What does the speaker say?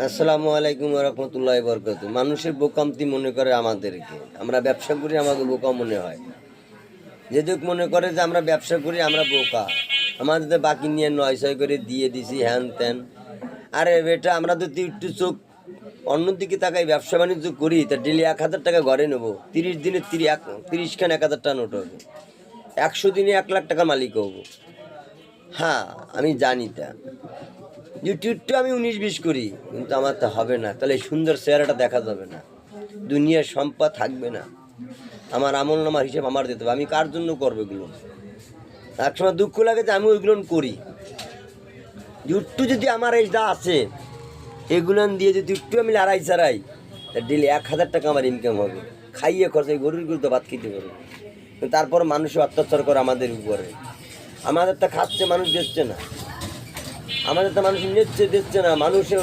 আসসালামু আলাইকুম রহমতুল্লাহি বরকাতুহু। মানুষের বোকামতি মনে করে আমাদেরকে, আমরা ব্যবসা করি আমাকে বোকা মনে হয়। যেহেতু মনে করে যে আমরা ব্যবসা করি আমরা বোকা, আমাদের বাকি নিয়ে নয় ছয় করে দিয়ে দিছি হ্যান ত্যান। আরে বেটা, আমরা যদি একটু চোখ অন্যদিকে তাকাই, ব্যবসা বাণিজ্য করি, তা ডেলি 1,000 টাকা ঘরে নেবো, 30 দিনে 30খান 1,000 টাকা নোট হবে, 100 দিনে 1,00,000 টাকার মালিক হবো। হ্যাঁ, আমি জানি তা। ইউটিউবটা আমি 19-20 করি, কিন্তু আমার তো হবে না। তাহলে এই সুন্দর চেহারাটা দেখা যাবে না, দুনিয়ার সম্পদ থাকবে না, আমার আমল নামার হিসেব আমার দিতে হবে। আমি কার জন্য করবো এগুলো? একসময় দুঃখ লাগে যে আমি ওইগুলো করি। একটু যদি আমার এই যা আছে এগুলো দিয়ে যদি একটু আমি লড়াই ছাড়াই, ডেলি 1,000 টাকা আমার ইনকাম হবে। খাইয়ে খরচা গরুর তো ভাত খেতে পারবো। তারপর মানুষ অত্যাচার করে আমাদের উপরে, আমাদের তা খাচ্ছে মানুষ দিচ্ছে না, আমাদের তো মানুষ নিচ্ছে দিচ্ছে না, মানুষের